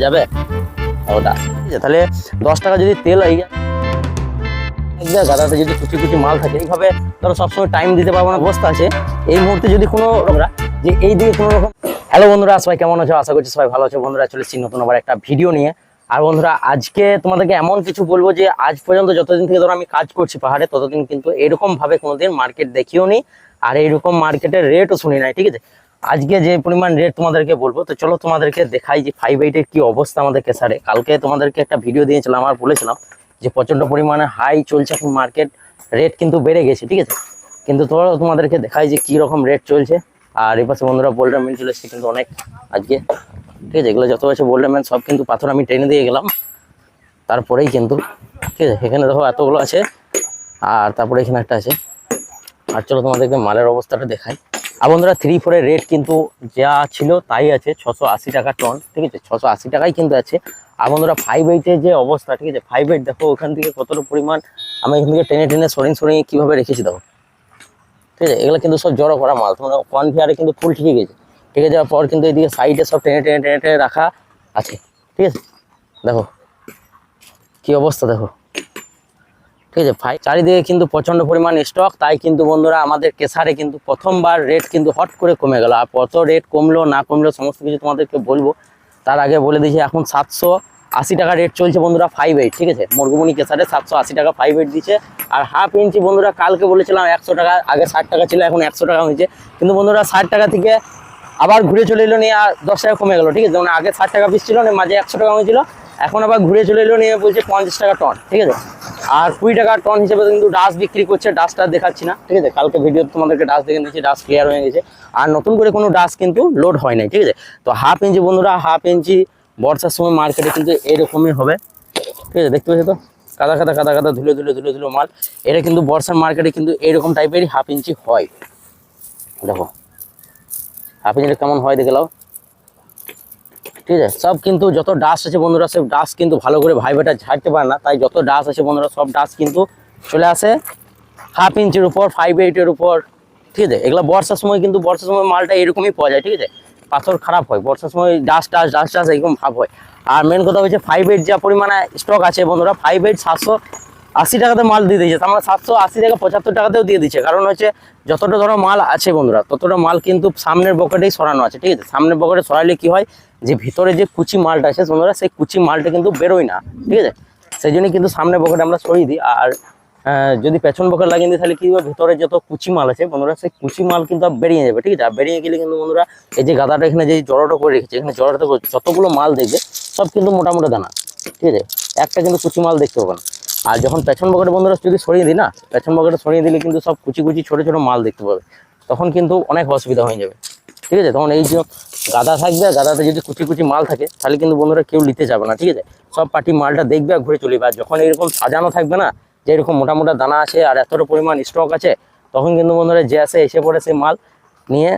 যাবে ওটা ঠিক আছে। তাহলে 10 টাকা যদি তেল হয়ে যায়, গাদাতে যদি কুচি কুচি মাল থাকে, এইভাবে ধরো সবসময় টাইম দিতে পারবো না অবস্থা আছে। এই মুহূর্তে যদি কোনো আমরা যে এই দিকে কোনো রকম। হ্যালো বন্ধুরা, সবাই কেমন আছো? আশা করছি সবাই ভালো আছো। বন্ধুরা চলেছি নতুন আবার একটা ভিডিও নিয়ে। আর বন্ধুরা আজকে তোমাদেরকে এমন কিছু বলবো যে আজ পর্যন্ত যতদিন থেকে ধরো আমি কাজ করছি পাহাড়ে, ততদিন কিন্তু এরকম ভাবে কোনোদিন মার্কেট দেখিও নি, আর এইরকম মার্কেটের রেটও শুনি নাই। ঠিক আছে, আজকে যে পরিমাণ রেট তোমাদেরকে বলবো, তো চলো তোমাদেরকে দেখাই যে 5/8 কি অবস্থা আমাদের কেসারে। কালকে তোমাদেরকে একটা ভিডিও দিয়েছিলাম, আর বলেছিলাম যে প্রচন্ড পরিমাণে হাই চলছে এখন মার্কেট, রেট কিন্তু বেড়ে গেছে। ঠিক আছে, কিন্তু তোমাদেরকে দেখাই যে কি রকম রেট চলছে। আর এই পাশে বন্ধুরা বোল্ডার মিল চলে এসছে কিন্তু অনেক আজকে। ঠিক আছে, এগুলো যত আছে বোল্ডার ম্যান সব কিন্তু পাথর আমি টেনে দিয়ে গেলাম, তারপরেই কিন্তু ঠিক আছে। এখানে দেখো এতগুলো আছে, আর তারপরে এখানে একটা আছে। আর চলো তোমাদেরকে মালের অবস্থাটা দেখাই। আর বন্ধুরা 3-4 রেট কিন্তু যা ছিল তাই আছে, 680 টাকা টন। ঠিক আছে, 680 টাকাই কিন্তু আছে। আর বন্ধুরা 5/8 যে অবস্থা, ঠিক আছে 5/8 দেখো ওখান থেকে কতটা পরিমাণ আমি এখান থেকে টেনে টেনে সরিয়ে কীভাবে রেখেছি দেখো। ঠিক আছে, এগুলো কিন্তু সব জড়ো করা মাল, তোমরা কনভেয়ারে কিন্তু ফুল ঠিকই গেছে। ঠিক আছে, যাওয়ার পর কিন্তু এইদিকে সাইডে সব টেনে টেনে টেনে টেনে রাখা আছে। ঠিক আছে, দেখো কি অবস্থা দেখো। ঠিক আছে, চারিদিকে কিন্তু প্রচন্ড পরিমাণ স্টক, তাই কিন্তু বন্ধুরা আমাদের কেসারে কিন্তু প্রথমবার রেট কিন্তু হট করে কমে গেল। আর কত রেট কমলো না কমলো সমস্ত কিছু তোমাদেরকে বলবো। তার আগে বলে দিয়েছি এখন 780 টাকা রেট চলছে বন্ধুরা 5/8। ঠিক আছে, মুরগুমনি কেসারে 780 টাকা 5/8 দিচ্ছে। আর হাফ ইঞ্চি বন্ধুরা কালকে বলেছিলাম 100 টাকা, আগে 60 টাকা ছিল, এখন 100 টাকা হয়েছে। কিন্তু বন্ধুরা 60 টাকা থেকে আবার ঘুরে চলে এলো নিয়ে আর 10 টাকা কমে গেলো। ঠিক আছে, যেমন আগে 60 টাকা পিস ছিল, মাঝে 100 টাকা হয়েছিল, এখন আবার ঘুরে চলে এলো নিয়ে বলছে 50 টাকা টন। ঠিক আছে, আর 20 টাকা টন হিসেবে কিন্তু ডাস বিক্রি করছে। ডাসটা দেখাচ্ছি না, ঠিক আছে, কালকে ভিডিও তোমাদেরকে ডাস দেখে দিচ্ছি, ডাস ক্লিয়ার হয়ে গেছে। আর নতুন করে কোনো ডাস কিন্তু লোড হয় নাই। ঠিক আছে, তো হাফ ইঞ্চি বন্ধুরা, হাফ ইঞ্চি বর্ষার সময় মার্কেটে কিন্তু এরকমই হবে। ঠিক আছে, দেখতে পাচ্ছ তো কাদা কাদা কাদা কাদা ধুলো ধুলো ধুলো ধুলো মাল। এটা কিন্তু বর্ষার মার্কেটে কিন্তু এরকম টাইপেরই হাফ ইঞ্চি হয়। দেখো হাফ ইঞ্চিটা কেমন হয় দেখে নাও। ঠিক আছে, সব কিন্তু যত ডাস আছে বন্ধুরা, সব ডাস কিন্তু ভালো করে ভাইবেটা ঝাড়তে পারে না, তাই যত ডাস আছে বন্ধুরা সব ডাস কিন্তু চলে আসে হাফ ইঞ্চির উপর, 5/8 উপর। ঠিক আছে, এগুলো বর্ষার সময় কিন্তু বর্ষার সময় মালটা এরকমই পাওয়া যায়। ঠিক আছে, পাথর খারাপ হয় বর্ষার সময়, ডাস টাস এরকম ভাব হয়। আর মেন কথা হচ্ছে 5/8 যা পরিমাণে স্টক আছে বন্ধুরা, 5/8 780 টাকাতে মাল দিয়ে দিয়েছে। আমরা 780 থেকে 75 টাকাতেও দিয়ে দিচ্ছে। কারণ হচ্ছে যতটা ধরো মাল আছে বন্ধুরা, ততটা মাল কিন্তু সামনের পকেটেই সরানো আছে। ঠিক আছে, সামনের পকেটে সরাইলে কি হয় যে ভিতরে যে কুচি মালটা আছে বন্ধুরা, সেই কুচি মালটা কিন্তু বেরোয় না। ঠিক আছে, সেই জন্য কিন্তু সামনের পকেটে আমরা সরিয়ে দিই। আর যদি পেছন পকেট লাগিয়ে দিই তাহলে কি হবে, ভিতরে যত কুচি মাল আছে বন্ধুরা, সেই কুচি মাল কিন্তু বেরিয়ে যাবে। ঠিক আছে, আর বেরিয়ে গেলে কিন্তু বন্ধুরা এই যে গাদাটা এখানে যে জড়োটা করে রেখেছে, এখানে জড়োটা যতগুলো মাল দেখবে সব কিন্তু মোটামুটি দানা। ঠিক আছে, একটা কিন্তু কুচি মাল দেখতে পাবে না। আর যখন পেছন পকেটে বন্ধুরা যদি সরিয়ে দিই না, পেছন পকেটে সরিয়ে দিলে কিন্তু সব কুচি কুচি ছোটো ছোটো মাল দেখতে পাবে, তখন কিন্তু অনেক অসুবিধা হয়ে যাবে। ঠিক আছে, তখন এই যে গাদা থাকবে, গাদাতে যদি কুচি কুচি মাল থাকে তাহলে কিন্তু বন্ধুরা কেউ নিতে যাবে না। ঠিক আছে, সব পার্টি মালটা দেখবে আর ঘুরে চলে যাবে। আর যখন এরকম সাজানো থাকবে না, যে এরকম মোটা মোটা দানা আছে আর এতটা পরিমাণ স্টক আছে, তখন কিন্তু বন্ধুরা যে আসে এসে পড়ে সেই মাল নিয়ে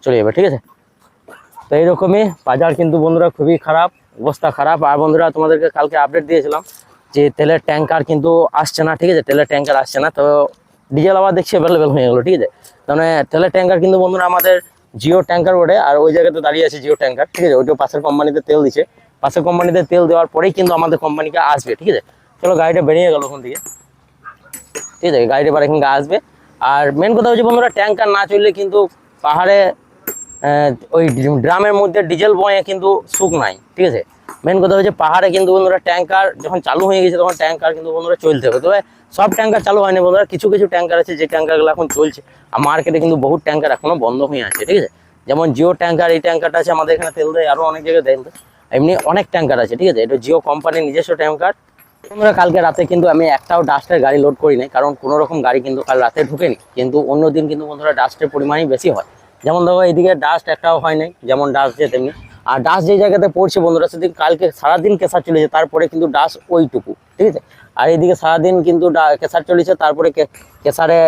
চলে যাবে। ঠিক আছে, তো এইরকমই বাজার কিন্তু বন্ধুরা খুবই খারাপ, অবস্থা খারাপ। আর বন্ধুরা তোমাদেরকে কালকে আপডেট দিয়েছিলাম যে তেলের ট্যাঙ্কার কিন্তু আসছে না। ঠিক আছে, তেলের ট্যাঙ্কার আসছে না, তো ডিজেল আবার দেখছি অ্যাভেলেবেল হয়ে গেলো। ঠিক আছে, মানে তেলের ট্যাঙ্কার কিন্তু বন্ধুরা আমাদের জিও ট্যাঙ্কার ওঠে, আর ওই জায়গাতে দাঁড়িয়ে আছে জিও ট্যাঙ্কার। ঠিক আছে, ওইটাও পাশের কোম্পানিতে তেল দিচ্ছে, পাশের কোম্পানিতে তেল দেওয়ার পরেই কিন্তু আমাদের কোম্পানিকে আসবে। ঠিক আছে, চলো গাড়িটা বেরিয়ে গেল ওখান থেকে। ঠিক আছে, গাড়িটা এবার এখানে আসবে। আর মেন কথা হচ্ছে বন্ধুরা, ট্যাঙ্কার না চললে কিন্তু পাহাড়ে ওই ড্রামের মধ্যে ডিজেল বয়ে কিন্তু সুখ নাই। ঠিক আছে, মেন কথা হচ্ছে পাহাড়ে কিন্তু বন্ধুরা ট্যাঙ্কার যখন চালু হয়ে গেছে তখন ট্যাঙ্কার কিন্তু বন্ধুরা চলতে হবে। তবে সব ট্যাঙ্কার চালু হয়নি বন্ধুরা, কিছু কিছু ট্যাঙ্কার আছে যে ট্যাঙ্কারগুলো এখন চলছে। আর মার্কেটে কিন্তু বহু ট্যাঙ্কার এখনো বন্ধ হয়ে আছে। ঠিক আছে, যেমন জিও ট্যাঙ্কার, এই ট্যাঙ্কারটা আছে আমাদের এখানে তেল দেয়, আরও অনেক জায়গায় তেল দেয়, এমনি অনেক ট্যাঙ্কার আছে। ঠিক আছে, এটা জিও কোম্পানির নিজস্ব ট্যাঙ্কার। বন্ধুরা কালকে রাতে কিন্তু আমি একটাও ডাস্টের গাড়ি লোড করি নাই, কারণ কোনো রকম গাড়ি কিন্তু কাল রাতে ঢুকেনি। কিন্তু অন্য দিন কিন্তু বন্ধুরা ডাস্টের পরিমাণই বেশি হয়। যেমন দেখো এইদিকে ডাস্ট একটাও হয় নাই, যেমন ডাস্ট যে তেমনি। আর ডাস্ট যে জায়গাতে পড়ছে বন্ধুরা, সেদিন কালকে সারাদিন কেসার চলেছে, তারপরে কিন্তু ডাস্ট ওইটুকু। ঠিক আছে, আর এইদিকে সারাদিন কিন্তু কেসার চলেছে, তারপরে কেসারে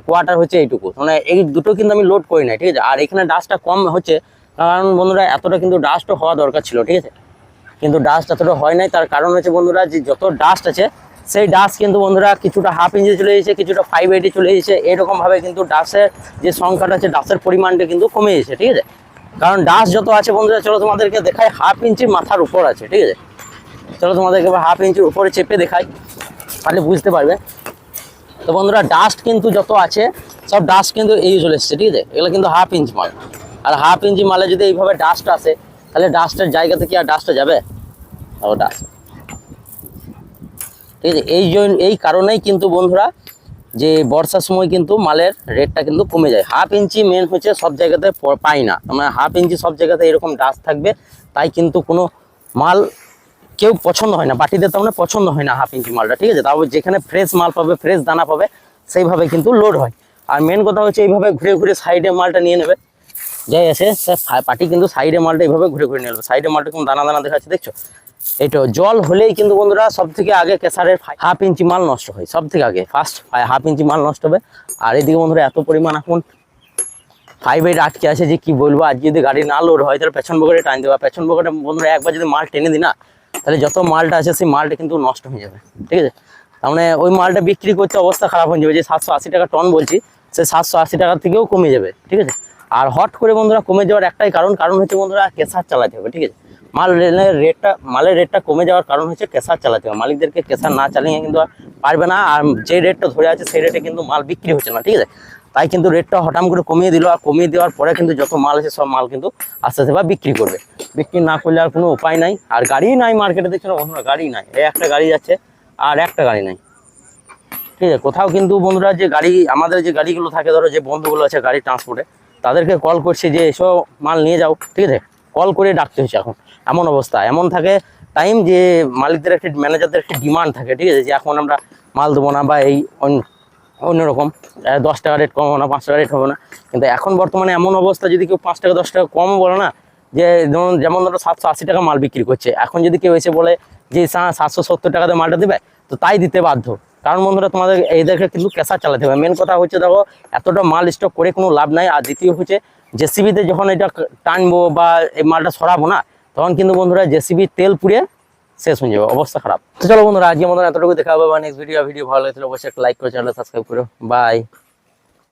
কোয়ার্টার হচ্ছে এইটুকু, মানে এই দুটো কিন্তু আমি লোড করি নাই। ঠিক আছে, আর এখানে ডাস্টটা কম হচ্ছে কারণ বন্ধুরা এতটা কিন্তু ডাস্টও হওয়া দরকার ছিল। ঠিক আছে, কিন্তু ডাস্ট এতটা হয় নাই, তার কারণ হচ্ছে বন্ধুরা যে যত ডাস্ট আছে সেই ডাস্ট কিন্তু বন্ধুরা কিছুটা হাফ ইঞ্চে চলে এসেছে, কিছুটা 5/8 চলে এসেছে। এরকমভাবে কিন্তু ডাস্টের যে সংখ্যাটা আছে, ডাস্টের পরিমাণটা কিন্তু কমে এসেছে। ঠিক আছে, কারণ ডাস্ট যত আছে বন্ধুরা, চলো তোমাদেরকে দেখাই, 1/2 ইঞ্চি মাথার উপর আছে, ঠিক আছে। চলো তোমাদেরকে 1/2 ইঞ্চির উপরে চেপে দেখাই, তাহলে বুঝতে পারবে। তো বন্ধুরা ডাস্ট কিন্তু যত আছে সব ডাস্ট কিন্তু এই চলে এসছে, ঠিক আছে। এগুলো কিন্তু 1/2 ইঞ্চি মাল, আর 1/2 ইঞ্চি মালে যদি এইভাবে ডাস্ট আসে, তাহলে ডাস্টের জায়গাতে কি আর ডাস্টটা যাবে? ডাস্ট, ঠিক আছে। এই কারণেই কিন্তু বন্ধুরা যে বর্ষার সময় কিন্তু মালের রেটটা কিন্তু কমে যায়। 1/2 ইঞ্চি মেন হচ্ছে সব জায়গাতে পাই না, মানে 1/2 ইঞ্চি সব জায়গাতে এরকম ডাস্ট থাকবে, তাই কিন্তু কোনো মাল কেউ পছন্দ হয় না, পার্টিদের তেমন পছন্দ হয় না 1/2 ইঞ্চি মালটা, ঠিক আছে। তারপর যেখানে ফ্রেশ মাল পাবে, ফ্রেশ দানা পাবে, সেইভাবে কিন্তু লোড হয়। আর মেন কথা হচ্ছে এইভাবে ঘুরে ঘুরে সাইডে মালটা নিয়ে নেবে, যাই আছে পার্টি কিন্তু সাইডে মালটা এইভাবে ঘুরে ঘুরে নিয়ে নেবে। সাইডে মালটা কোনো দানা দানা দেখাচ্ছে, দেখছো? এটা জল হলেই কিন্তু বন্ধুরা সব থেকে আগে কেসারের 1/2 ইঞ্চি মাল নষ্ট হয়, সব থেকে আগে ফার্স্ট 1/2 ইঞ্চি মাল নষ্ট হবে। আর এদিকে বন্ধুরা এত পরিমাণ এখন 5 আটকে আছে যে কি বলবো। আজ যদি গাড়ি না লোড হয় তাহলে পেছন পকেটে টান দেওয়া, পেছন পকেটে বন্ধুরা একবার যদি মাল টেনে দিই না, তাহলে যত মালটা আছে সেই মালটা কিন্তু নষ্ট হয়ে যাবে, ঠিক আছে। তার মানে ওই মালটা বিক্রি করতে অবস্থা খারাপ হয়ে যাবে। যে 780 টাকা টন বলছি, সেই 780 টাকার থেকেও কমে যাবে, ঠিক আছে। আর হট করে বন্ধুরা কমে যাওয়ার একটাই কারণ হচ্ছে বন্ধুরা কেসার চালাতে হবে, ঠিক আছে। মালের রেটটা কমে যাওয়ার কারণ হচ্ছে কেসার চালাতে হবে। মালিকদেরকে কেসার না চালিয়ে কিন্তু পারবে না, আর যে রেটটা ধরে আছে সেই রেটে কিন্তু মাল বিক্রি হচ্ছে না, ঠিক আছে। তাই কিন্তু রেটটা হঠাৎ করে কমিয়ে দিল, আর কমিয়ে দেওয়ার পরে কিন্তু যত মাল আছে সব মাল কিন্তু আস্তে আস্তে বিক্রি করবে। বিক্রি না করলে আর কোনো উপায় নাই। আর গাড়ি নাই মার্কেটে, দেখছো না বন্ধুরা, গাড়ি নাই। এই একটা গাড়ি যাচ্ছে আর একটা গাড়ি নাই, ঠিক আছে। কোথাও কিন্তু বন্ধুরা যে গাড়ি, আমাদের যে গাড়িগুলো থাকে, ধরো যে বন্ধুগুলো আছে গাড়ি ট্রান্সপোর্টে, তাদেরকে কল করছে যে এসব মাল নিয়ে যাও, ঠিক আছে। কল করে ডাকতে হচ্ছে এখন, এমন অবস্থা। এমন থাকে টাইম যে মালিকদের একটা, ম্যানেজারদের একটা ডিমান্ড থাকে, ঠিক আছে, যে এখন আমরা মাল দেবো না, বা এই অন্যরকম 10 টাকা রেট কম হবে না, 5 টাকা রেট হবে না। কিন্তু এখন বর্তমানে এমন অবস্থা, যদি কেউ 5 টাকা 10 টাকা কম বলে না, যে যেমন ধরো 780 টাকা মাল বিক্রি করছে, এখন যদি কেউ এসে বলে যে 770 টাকাতে মালটা দেবে, তো তাই দিতে বাধ্য। কারণ বন্ধুরা তোমাদের এদেরকে কিন্তু কেসার চালাতে হবে। মেন কথা হচ্ছে দেখো, এতটা মাল স্টক করে কোনো লাভ নাই। আর দ্বিতীয় হচ্ছে জেসিবিতে যখন এটা টানবো বা এই মালটা সরাবো না, তখন কিন্তু বন্ধুরা জেসিবি তেল পুড়ে শেষ হয়ে যাবে, অবস্থা খারাপ। তো চলো বন্ধুরা, আজকের মতন এতটুকু দেখা হবে। নেক্সট ভিডিও ভালো লাগলে অবশ্যই একটা লাইক করে চ্যানেলটা সাবস্ক্রাইব করো। বাই।